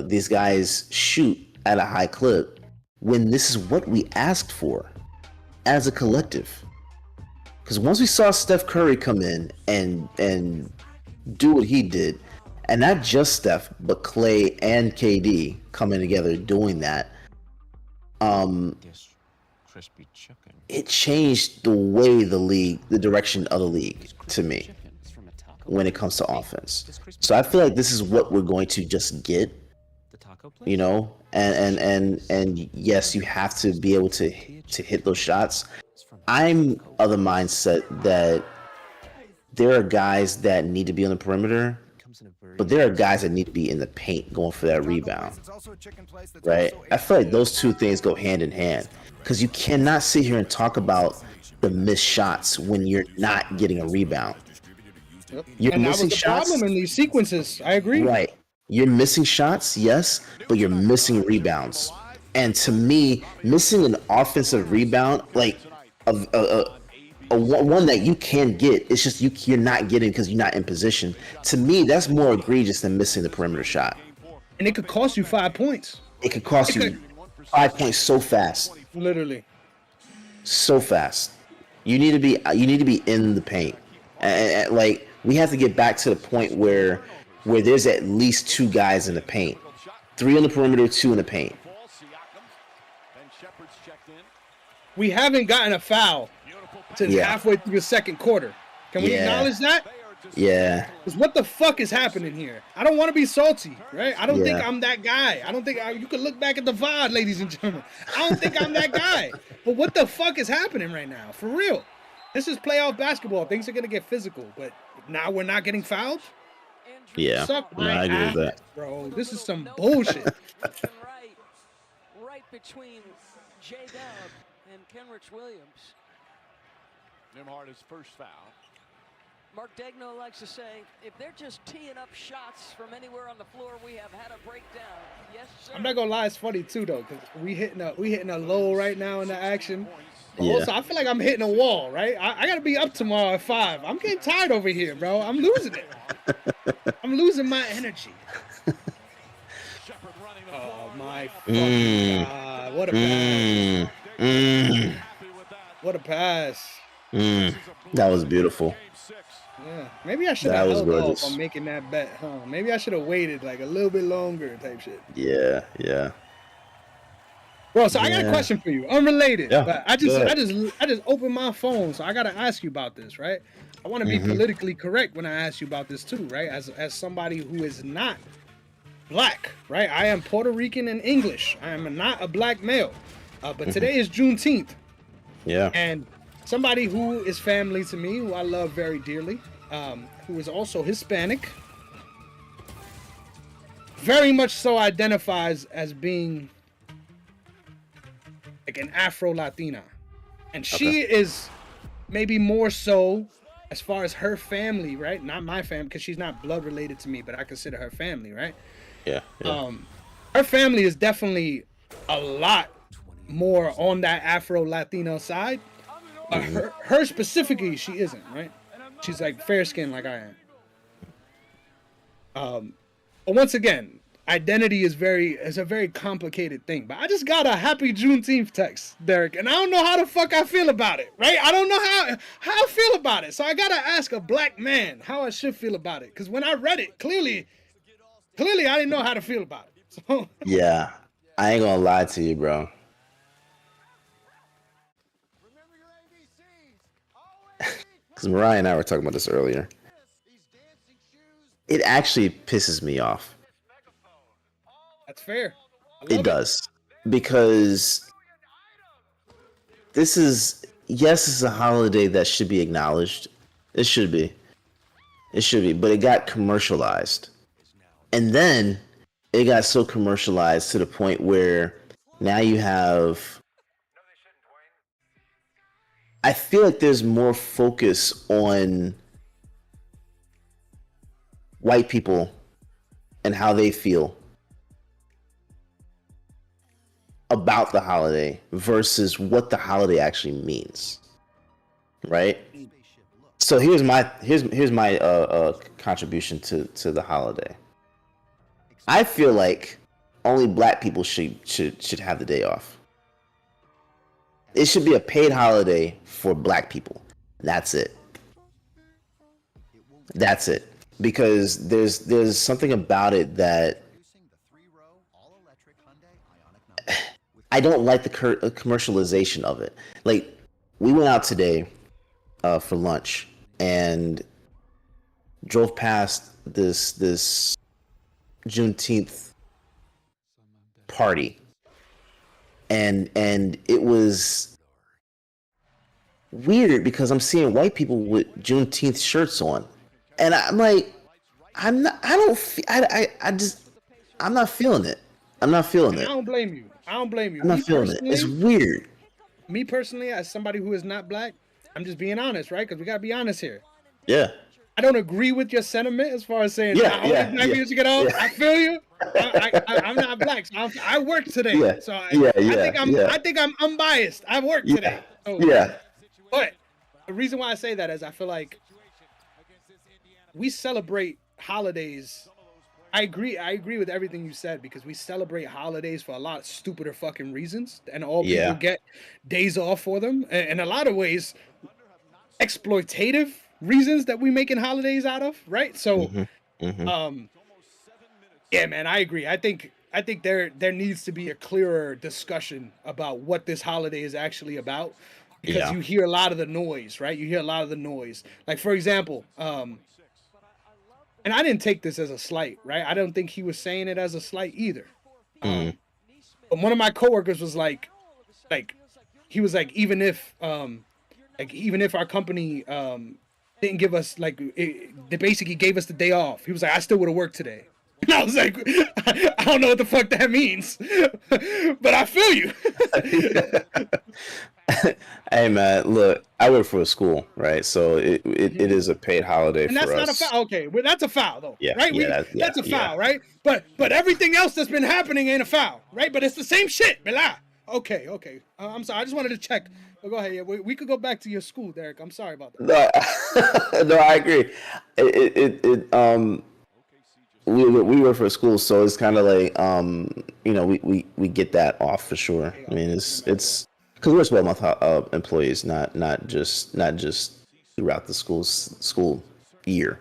these guys shoot at a high clip, when this is what we asked for as a collective. Because once we saw Steph Curry come in and do what he did, and not just Steph, but Clay and KD coming together doing that, it changed the way the direction of the league to me when it comes to offense. So I feel like this is what we're going to just get, you know, and yes, you have to be able to hit those shots. I'm of the mindset that there are guys that need to be on the perimeter, but there are guys that need to be in the paint going for that rebound, right? I feel like those two things go hand in hand, because you cannot sit here and talk about the missed shots when you're not getting a rebound. Yep. You're and missing that was the shots. problem in these sequences. I agree. Right. You're missing shots, yes, but you're missing rebounds. And to me, missing an offensive rebound, like a one that you can get, it's just you're not getting because you're not in position. To me, that's more egregious than missing the perimeter shot. And it could cost you 5 points. It could cost you 5 points so fast. Literally. So fast. You need to be in the paint. And like, we have to get back to the point where there's at least 2 guys in the paint. 3 on the perimeter, 2 in the paint. We haven't gotten a foul since halfway through the second quarter. Can we acknowledge that? Yeah. Because what the fuck is happening here? I don't want to be salty, right? I don't think I'm that guy. I don't think you could look back at the VOD, ladies and gentlemen. I don't think I'm that guy. But what the fuck is happening right now? For real. This is playoff basketball. Things are going to get physical. But now we're not getting fouled? Yeah. I agree with that. Bro, this is some bullshit. Right between J-Dub and Kenrich Williams. Nembhard's first foul. Mark Daigneault likes to say, if they're just teeing up shots from anywhere on the floor, we have had a breakdown. Yes, sir. I'm not gonna lie, it's funny too though, because we hitting a low right now in the action. But also, I feel like I'm hitting a wall, right? I gotta be up tomorrow at 5. I'm getting tired over here, bro. I'm losing it. I'm losing my energy. Oh my fucking god! What a pass! What a pass! That was beautiful. Yeah, maybe I should have held off on making that bet, huh? Maybe I should have waited like a little bit longer, type shit. Yeah. Bro, so I got a question for you, unrelated. But I just opened my phone, so I gotta ask you about this, right? I want to be politically correct when I ask you about this too, right? As somebody who is not black, right? I am Puerto Rican and English. I am not a black male. But today is Juneteenth. Yeah. And somebody who is family to me, who I love very dearly, who is also Hispanic, very much so identifies as being like an Afro-Latina. And she is maybe more so as far as her family, right? Not my family, because she's not blood related to me, but I consider her family, right? Yeah. Her family is definitely a lot more on that Afro-Latino side. But her specifically, she isn't, right? She's like fair skinned like I am. But once again, identity is a very complicated thing. But I just got a happy Juneteenth text, Derek, and I don't know how the fuck I feel about it, right? I don't know how I feel about it. So I gotta ask a black man how I should feel about it. Because when I read it, clearly I didn't know how to feel about it. So yeah, I ain't gonna lie to you, bro. Because Mariah and I were talking about this earlier. It actually pisses me off. That's fair. It does. Because this is a holiday that should be acknowledged. It should be. But it got commercialized. And then it got so commercialized to the point where Now you have. I feel like there's more focus on white people and how they feel about the holiday versus what the holiday actually means, right? So here's my contribution to the holiday. I feel like only black people should have the day off. It should be a paid holiday for black people. That's it. That's it. Because there's something about it that I don't like the commercialization of it. Like, we went out today for lunch and drove past this Juneteenth party, and it was weird because I'm seeing white people with Juneteenth shirts on, and I'm like, I'm not feeling it. I'm not feeling it. I don't blame you. I'm not feeling it. It's weird. Me personally, as somebody who is not black, I'm just being honest, right? Because we gotta be honest here. Yeah. I don't agree with your sentiment as far as saying black people should get off. I feel you. I'm not black, so I work today. So I think I'm unbiased. I work today. So, but the reason why I say that is I feel like we celebrate holidays. I agree with everything you said, because we celebrate holidays for a lot of stupider fucking reasons, and all people get days off for them. And in a lot of ways, exploitative reasons that we making holidays out of, right? So, yeah, man, I agree. I think there needs to be a clearer discussion about what this holiday is actually about, because you hear a lot of the noise, right? You hear a lot of the noise. Like, for example, and I didn't take this as a slight, right? I don't think he was saying it as a slight either. But one of my coworkers was like, he was like, even if our company didn't give us, like, they basically gave us the day off, he was like, I still would have worked today. And I was like, I don't know what the fuck that means, but I feel you. Hey man, look, I work for a school, right? So it is a paid holiday for us. And that's not a foul. Okay, well, that's a foul though, right? That's a foul, yeah. right? But everything else that's been happening ain't a foul, right? But it's the same shit, blah. Okay. I'm sorry. I just wanted to check. But go ahead. Yeah, we could go back to your school, Derek. I'm sorry about that. No, I agree. We work for a school, so it's kind of like we get that off for sure. I mean, it's because we're 12-month employees, not just throughout the school year.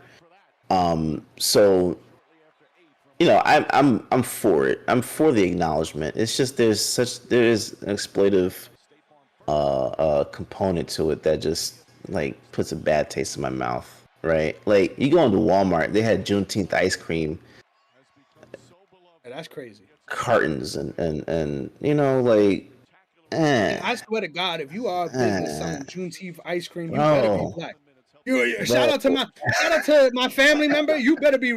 So I'm for it. I'm for the acknowledgement. It's just there is an exploitive component to it that just like puts a bad taste in my mouth. Right, like you go into Walmart, they had Juneteenth ice cream. That's crazy. Cartons and like. I swear to God, if you are a business selling Juneteenth ice cream, you better be black. Shout out to my family member. You better be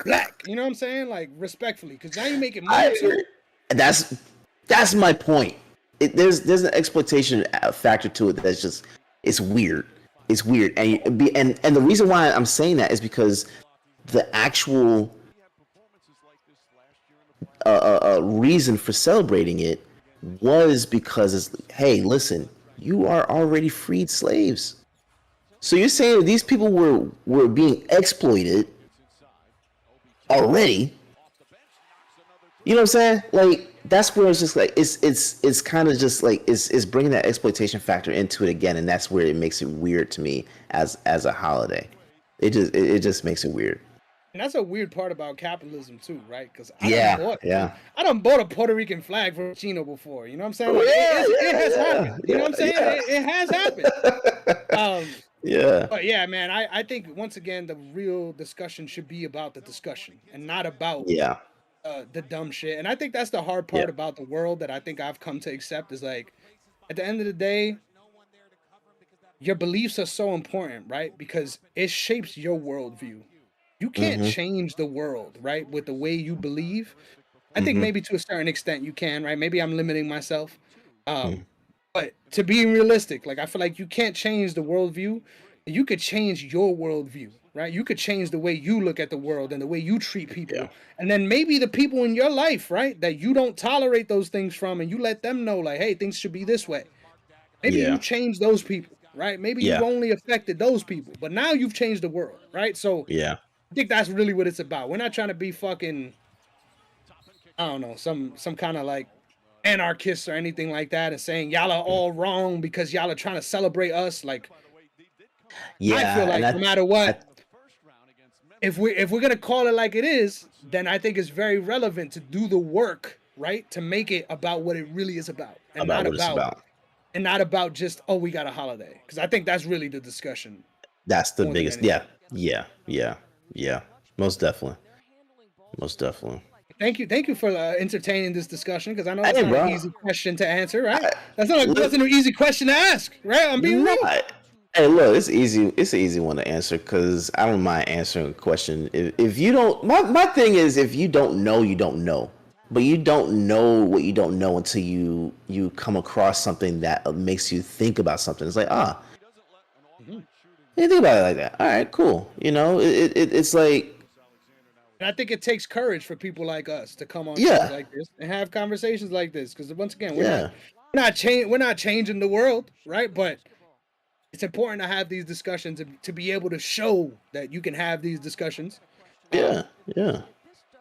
black. You know what I'm saying? Like, respectfully, because now you're making money too. That's my point. There's an exploitation factor to it that's just it's weird. It's weird, and the reason why I'm saying that is because the actual reason for celebrating it was because it's, hey, listen, you are already freed slaves. So you're saying that these people were being exploited already. You know what I'm saying? Like, that's where it's just like it's kind of just like it's bringing that exploitation factor into it again, and that's where it makes it weird to me as a holiday. It just makes it weird. And that's a weird part about capitalism too, right? Because I done bought a Puerto Rican flag from Chino before. You know what I'm saying? Like, it has happened. You know what I'm saying? It has happened. But yeah, man, I think once again the real discussion should be about the discussion and not about the dumb shit. And I think that's the hard part about the world that I think I've come to accept is like, at the end of the day, your beliefs are so important, right? Because it shapes your worldview. You can't change the world, right, with the way you believe. I think maybe to a certain extent you can, right? Maybe I'm limiting myself. But to be realistic, like I feel like you can't change the worldview. You could change your worldview, right? You could change the way you look at the world and the way you treat people. Yeah. And then maybe the people in your life, right, that you don't tolerate those things from, and you let them know, like, hey, things should be this way. Maybe you change those people, right? Maybe you've only affected those people, but now you've changed the world, right? So I think that's really what it's about. We're not trying to be fucking, I don't know, some kind of like anarchists or anything like that and saying y'all are all wrong because y'all are trying to celebrate us. Like, I feel like no matter what, if we're gonna call it like it is, then I think it's very relevant to do the work, right, to make it about what it really is about, and not about just, oh, we got a holiday, because I think that's really the discussion. That's the biggest. Yeah. Most definitely. Thank you for entertaining this discussion, because I know it's not an easy question to answer, right? That's an easy question to ask, right? I'm being real. Hey, look, it's easy. It's an easy one to answer because I don't mind answering a question. If you don't, my thing is, if you don't know, you don't know. But you don't know what you don't know until you come across something that makes you think about something. It's like, you think about it like that. All right, cool. You know, it's like. And I think it takes courage for people like us to come on shows like this and have conversations like this. Because once again, we're not changing the world, right? But it's important to have these discussions and to be able to show that you can have these discussions. And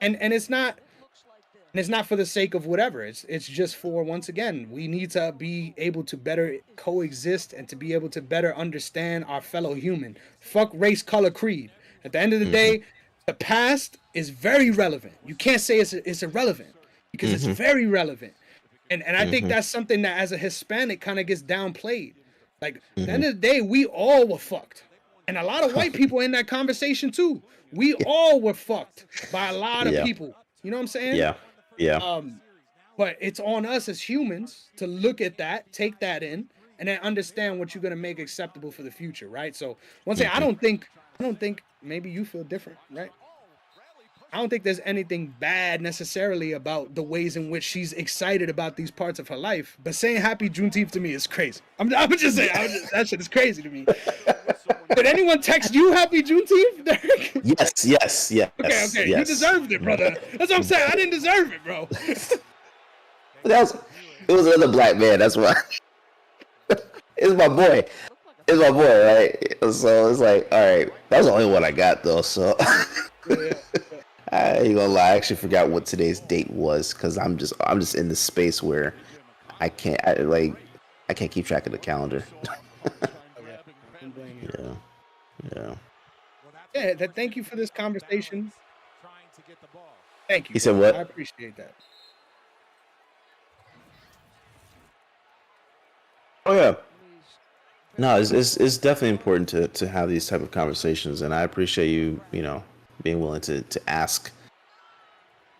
it's not for the sake of whatever. It's just for, once again, we need to be able to better coexist and to be able to better understand our fellow human. Fuck race, color, creed. At the end of the day, the past is very relevant. You can't say it's irrelevant, because it's very relevant. And I think that's something that as a Hispanic kind of gets downplayed. Like, at the end of the day, we all were fucked. And a lot of white people in that conversation too. We all were fucked by a lot of people. You know what I'm saying? But it's on us as humans to look at that, take that in, and then understand what you're gonna make acceptable for the future, right? So once again, I don't think maybe you feel different, right? I don't think there's anything bad necessarily about the ways in which she's excited about these parts of her life. But saying Happy Juneteenth to me is crazy. I'm just saying, that shit is crazy to me. Did anyone text you Happy Juneteenth, Derek? Yes. Okay. You deserved it, brother. That's what I'm saying. I didn't deserve it, bro. It was another black man. That's why. It's my boy. Right? So it's like, all right. That's the only one I got though. So. I ain't gonna lie, I actually forgot what today's date was because I'm just in the space where I can't keep track of the calendar. Thank you for this conversation. Thank you. He said what? I appreciate that. Oh yeah. No, it's definitely important to have these type of conversations, and I appreciate you being willing to ask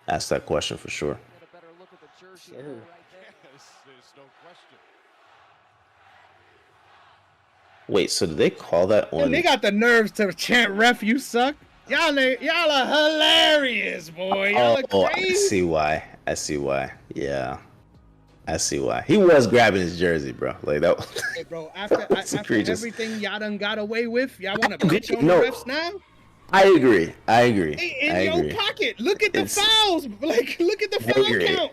that question for sure. Wait, so did they call that on? And they got the nerves to chant "Ref, you suck." Y'all are hilarious, boy. Y'all are crazy. I see why. Yeah. I see why. He was grabbing his jersey, bro. Like that. Hey, bro, after everything y'all done got away with, y'all want to bitch on the refs now? I agree. Hey, in your pocket. Look at the fouls. Like, look at the foul count.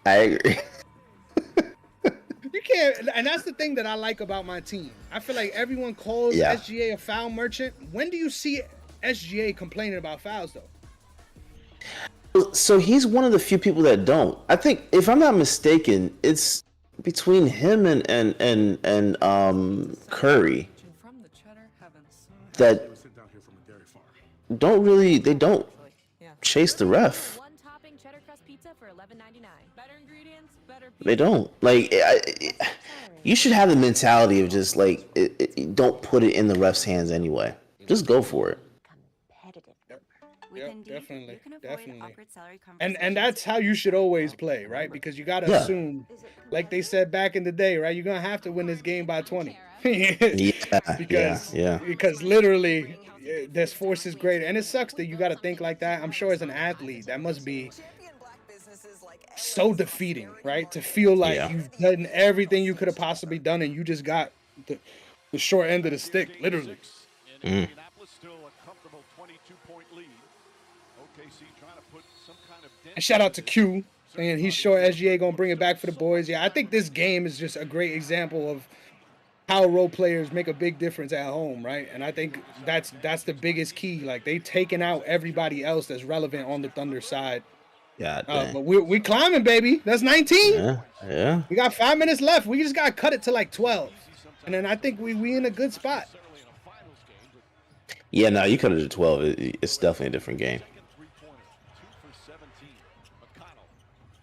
I agree. You can't, and that's the thing that I like about my team. I feel like everyone calls SGA a foul merchant. When do you see SGA complaining about fouls, though? So he's one of the few people that don't. I think, if I'm not mistaken, it's between him and Curry that don't chase the ref. They don't. Like, you should have the mentality of just like don't put it in the ref's hands anyway. Just go for it. Yep, definitely. And that's how you should always play, right? Because you gotta assume, like they said back in the day, right? You're gonna have to win this game by 20. Because literally, this force is greater, and it sucks that you gotta think like that. I'm sure as an athlete, that must be so defeating, right? To feel like you've done everything you could have possibly done and you just got the short end of the stick, literally. Mm. And shout out to Q, saying he's sure SGA gonna bring it back for the boys. Yeah, I think this game is just a great example of how role players make a big difference at home, right? And I think that's the biggest key. Like, they taking out everybody else that's relevant on the Thunder side. Yeah, but we climbing, baby. That's 19. Yeah. We got 5 minutes left. We just gotta cut it to like 12, and then I think we in a good spot. Yeah, no, you cut it to 12. It's definitely a different game.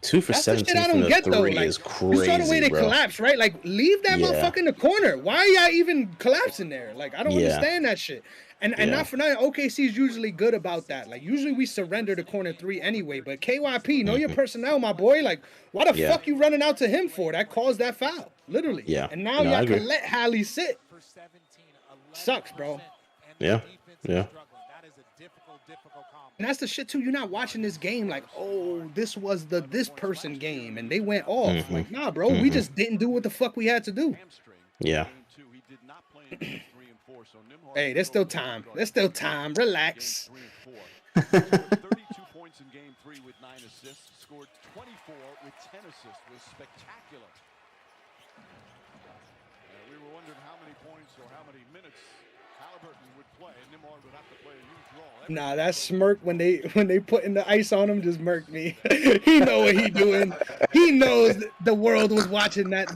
2 for 17 from the three is crazy, you saw the way they bro. collapsed, right? Like, leave that motherfucker in the corner. Why are y'all even collapsing there? Like, I don't understand that shit. And not for nothing, OKC is usually good about that. Like, usually we surrender the corner 3 anyway. But KYP, know your personnel, my boy. Like, why the fuck you running out to him for? That caused that foul, literally. Yeah. And now y'all can let Hallie sit. Sucks, bro. Yeah. And that's the shit too. You're not watching this game like, oh, this was this person game and they went off. Like, nah, bro, we just didn't do what the fuck we had to do. Yeah. Hey, there's still time. There's still time. Relax. 32 points in game 3 with 9 assists. Scored 24 with 10 assists. Was spectacular. We were wondering how many points or how many minutes Halliburton would play. Nembhard would have to play a huge role. Nah, that smirk when they putting the ice on him just murked me. He know what he doing. He knows the world was watching that